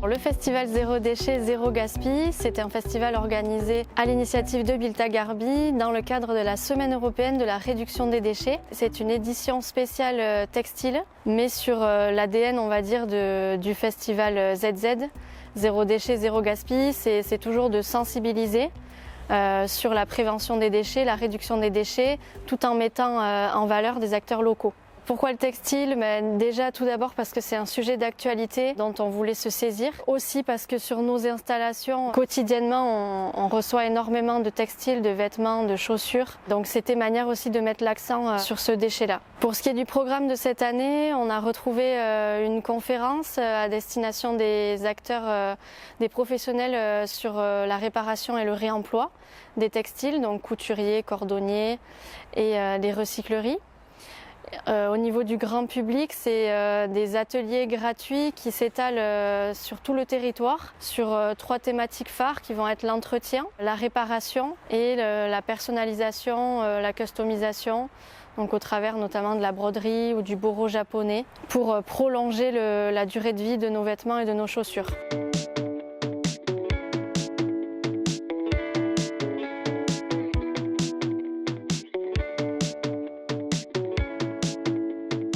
Le festival Zéro Déchet, Zéro Gaspille, c'est un festival organisé à l'initiative de Bilta Garbi dans le cadre de la Semaine européenne de la réduction des déchets. C'est une édition spéciale textile, mais sur l'ADN, on va dire, du festival ZZ. Zéro Déchet, Zéro Gaspille, c'est toujours de sensibiliser sur la prévention des déchets, la réduction des déchets, tout en mettant en valeur des acteurs locaux. Pourquoi le textile? Déjà tout d'abord parce que c'est un sujet d'actualité dont on voulait se saisir. Aussi parce que sur nos installations, quotidiennement, on reçoit énormément de textiles, de vêtements, de chaussures. Donc c'était manière aussi de mettre l'accent sur ce déchet-là. Pour ce qui est du programme de cette année, on a retrouvé une conférence à destination des acteurs, des professionnels sur la réparation et le réemploi des textiles, donc couturiers, cordonniers et des recycleries. Au niveau du grand public, c'est des ateliers gratuits qui s'étalent sur tout le territoire, sur 3 thématiques phares qui vont être l'entretien, la réparation et la personnalisation, la customisation, donc au travers notamment de la broderie ou du boro japonais, pour prolonger la durée de vie de nos vêtements et de nos chaussures.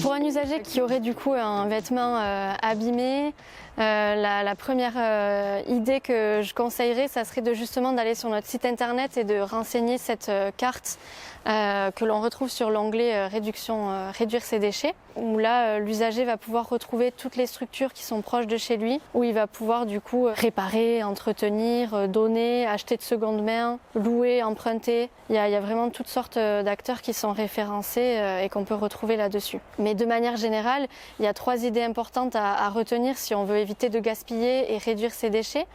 Pour un usager qui aurait du coup un vêtement abîmé, la première idée que je conseillerais, ça serait justement d'aller sur notre site internet et de renseigner cette carte que l'on retrouve sur l'onglet réduire ses déchets, où là l'usager va pouvoir retrouver toutes les structures qui sont proches de chez lui, où il va pouvoir du coup réparer, entretenir, donner, acheter de seconde main, louer, emprunter. Il y a vraiment toutes sortes d'acteurs qui sont référencés et qu'on peut retrouver là-dessus. Mais de manière générale, il y a 3 idées importantes à retenir si on veut éviter de gaspiller et réduire ses déchets.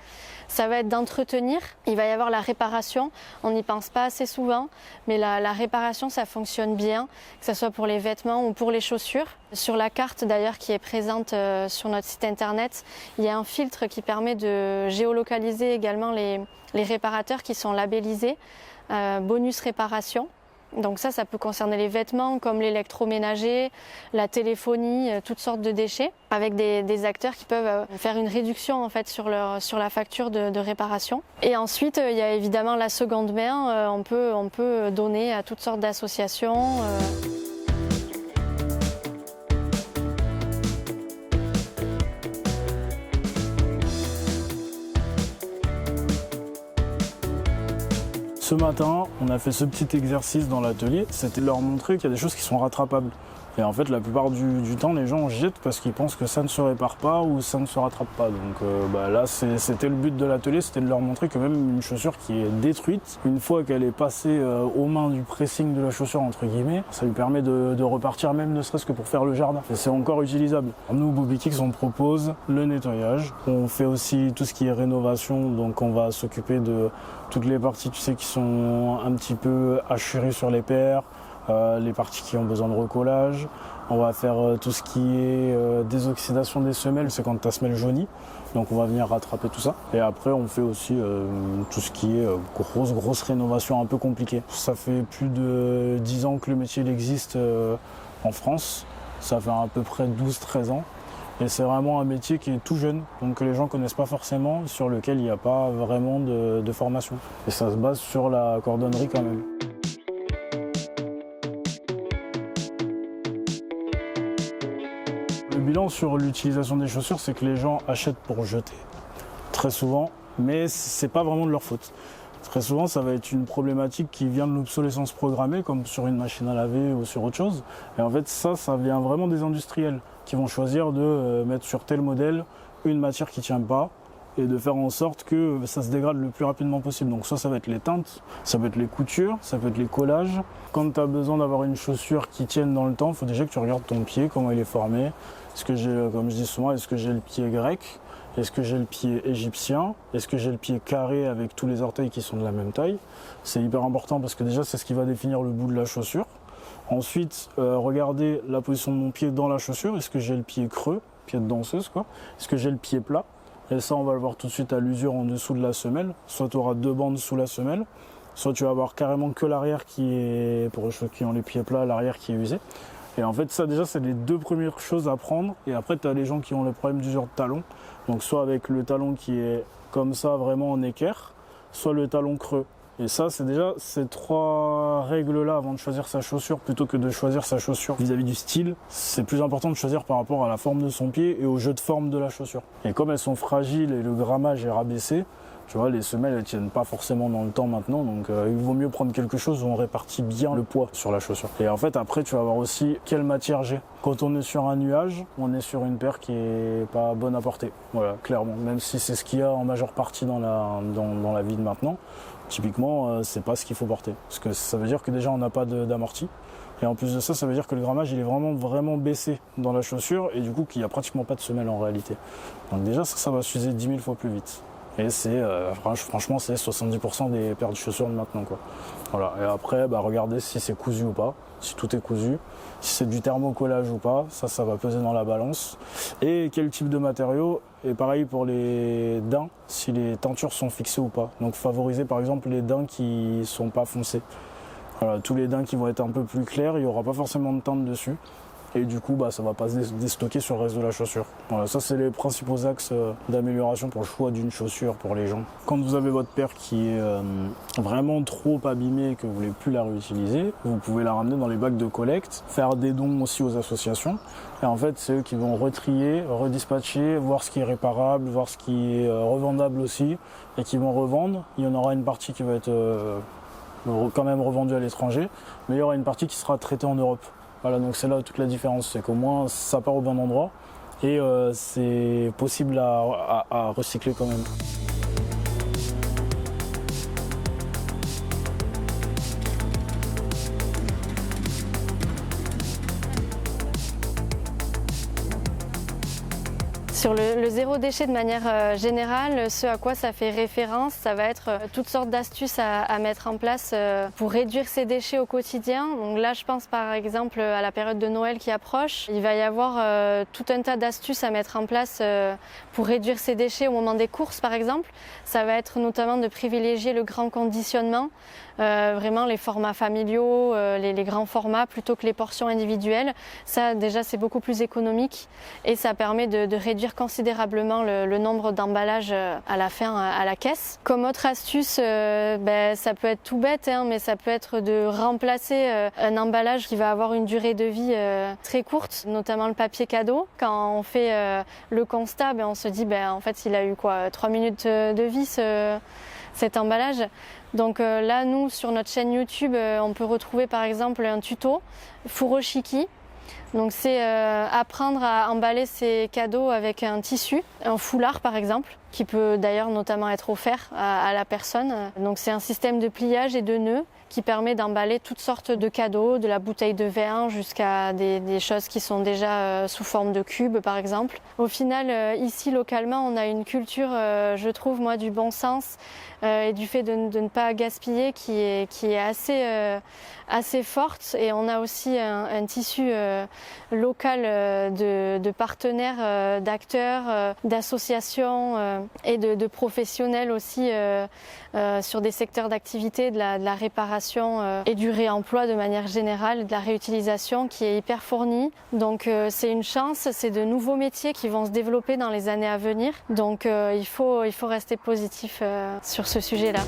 Ça va être d'entretenir, il va y avoir la réparation, on n'y pense pas assez souvent, mais la réparation ça fonctionne bien, que ce soit pour les vêtements ou pour les chaussures. Sur la carte d'ailleurs qui est présente sur notre site internet, il y a un filtre qui permet de géolocaliser également les réparateurs qui sont labellisés bonus réparation. Donc ça peut concerner les vêtements comme l'électroménager, la téléphonie, toutes sortes de déchets, avec des acteurs qui peuvent faire une réduction en fait sur la facture de réparation. Et ensuite, il y a évidemment la seconde main, on peut donner à toutes sortes d'associations. Ce matin, on a fait ce petit exercice dans l'atelier, c'était de leur montrer qu'il y a des choses qui sont rattrapables. Et en fait, la plupart du temps, les gens jettent parce qu'ils pensent que ça ne se répare pas ou ça ne se rattrape pas. Donc là, c'était le but de l'atelier, c'était de leur montrer que même une chaussure qui est détruite, une fois qu'elle est passée aux mains du pressing de la chaussure, entre guillemets, ça lui permet de repartir même ne serait-ce que pour faire le jardin. Et c'est encore utilisable. Nous, Bobby Kicks, on propose le nettoyage. On fait aussi tout ce qui est rénovation, donc on va s'occuper de toutes les parties, tu sais, qui sont un petit peu hachuries sur les paires, les parties qui ont besoin de recollage. On va faire tout ce qui est désoxydation des semelles, c'est quand ta semelle jaunit. Donc on va venir rattraper tout ça. Et après on fait aussi tout ce qui est grosse rénovation un peu compliquée. Ça fait plus de 10 ans que le métier existe en France. Ça fait à peu près 12-13 ans. Et c'est vraiment un métier qui est tout jeune, donc que les gens ne connaissent pas forcément, sur lequel il n'y a pas vraiment de formation. Et ça se base sur la cordonnerie quand même. Le bilan sur l'utilisation des chaussures, c'est que les gens achètent pour jeter, très souvent, mais c'est pas vraiment de leur faute. Très souvent, ça va être une problématique qui vient de l'obsolescence programmée, comme sur une machine à laver ou sur autre chose. Et en fait, ça vient vraiment des industriels qui vont choisir de mettre sur tel modèle une matière qui ne tient pas et de faire en sorte que ça se dégrade le plus rapidement possible. Donc ça va être les teintes, ça peut être les coutures, ça peut être les collages. Quand tu as besoin d'avoir une chaussure qui tienne dans le temps, il faut déjà que tu regardes ton pied, comment il est formé. Est-ce que j'ai, comme je dis souvent, est-ce que j'ai le pied grec? Est-ce que j'ai le pied égyptien? Est-ce que j'ai le pied carré avec tous les orteils qui sont de la même taille? C'est hyper important parce que déjà c'est ce qui va définir le bout de la chaussure. Ensuite, regardez la position de mon pied dans la chaussure. Est-ce que j'ai le pied creux, pied de danseuse quoi? Est-ce que j'ai le pied plat? Et ça on va le voir tout de suite à l'usure en dessous de la semelle. Soit tu auras 2 bandes sous la semelle, soit tu vas avoir carrément que l'arrière qui est, pour ceux qui ont les pieds plats, l'arrière qui est usé. Et en fait, ça déjà, c'est les deux premières choses à prendre. Et après, tu as les gens qui ont le problème d'usure de talon. Donc soit avec le talon qui est comme ça, vraiment en équerre, soit le talon creux. Et ça, c'est déjà ces trois règles-là avant de choisir sa chaussure, plutôt que de choisir sa chaussure vis-à-vis du style. C'est plus important de choisir par rapport à la forme de son pied et au jeu de forme de la chaussure. Et comme elles sont fragiles et le grammage est rabaissé, tu vois, les semelles, elles tiennent pas forcément dans le temps maintenant, donc il vaut mieux prendre quelque chose où on répartit bien le poids sur la chaussure. Et en fait, après, tu vas voir aussi quelle matière j'ai. Quand on est sur un nuage, on est sur une paire qui est pas bonne à porter. Voilà, clairement. Même si c'est ce qu'il y a en majeure partie dans la vie de maintenant, typiquement, c'est pas ce qu'il faut porter. Parce que ça veut dire que déjà, on n'a pas d'amorti. Et en plus de ça, ça veut dire que le grammage, il est vraiment baissé dans la chaussure, et du coup, qu'il n'y a pratiquement pas de semelle en réalité. Donc déjà, ça va s'user 10 000 fois plus vite. Et c'est franchement, c'est 70% des paires de chaussures de maintenant, quoi. Voilà. Et après, regardez si c'est cousu ou pas, si tout est cousu, si c'est du thermocollage ou pas, ça va peser dans la balance. Et quel type de matériau, et pareil pour les dents, si les teintures sont fixées ou pas. Donc favoriser par exemple les dents qui sont pas foncées. Voilà, tous les dents qui vont être un peu plus clairs, il n'y aura pas forcément de teinte dessus. Et du coup, ça ne va pas se déstocker sur le reste de la chaussure. Voilà, ça, c'est les principaux axes d'amélioration pour le choix d'une chaussure pour les gens. Quand vous avez votre paire qui est vraiment trop abîmée et que vous ne voulez plus la réutiliser, vous pouvez la ramener dans les bacs de collecte, faire des dons aussi aux associations. Et en fait, c'est eux qui vont retrier, redispatcher, voir ce qui est réparable, voir ce qui est revendable aussi, et qui vont revendre. Il y en aura une partie qui va être quand même revendue à l'étranger, mais il y aura une partie qui sera traitée en Europe. Voilà, donc c'est là toute la différence, c'est qu'au moins ça part au bon endroit et c'est possible à recycler quand même. Sur le zéro déchet de manière générale, ce à quoi ça fait référence, ça va être toutes sortes d'astuces à mettre en place pour réduire ses déchets au quotidien. Donc là, je pense par exemple à la période de Noël qui approche. Il va y avoir tout un tas d'astuces à mettre en place pour réduire ses déchets au moment des courses par exemple. Ça va être notamment de privilégier le grand conditionnement, vraiment les formats familiaux, les grands formats plutôt que les portions individuelles. Ça déjà c'est beaucoup plus économique et ça permet de réduire considérablement le nombre d'emballages à la fin à la caisse. Comme autre astuce, ça peut être tout bête, mais ça peut être de remplacer un emballage qui va avoir une durée de vie très courte, notamment le papier cadeau. Quand on fait le constat, on se dit en fait il a eu 3 minutes de vie cet emballage. Donc là nous sur notre chaîne YouTube on peut retrouver par exemple un tuto furoshiki. Donc c'est apprendre à emballer ses cadeaux avec un tissu, un foulard par exemple, qui peut d'ailleurs notamment être offert à la personne. Donc c'est un système de pliage et de nœuds qui permet d'emballer toutes sortes de cadeaux, de la bouteille de vin jusqu'à des choses qui sont déjà sous forme de cubes par exemple. Au final, ici localement, on a une culture, je trouve moi, du bon sens et du fait de ne pas gaspiller qui est assez forte. Et on a aussi un tissu local de partenaires, d'acteurs, d'associations et de professionnels aussi sur des secteurs d'activité de la réparation et du réemploi de manière générale, de la réutilisation qui est hyper fournie. Donc c'est une chance, c'est de nouveaux métiers qui vont se développer dans les années à venir. Donc il faut rester positif sur ce sujet-là.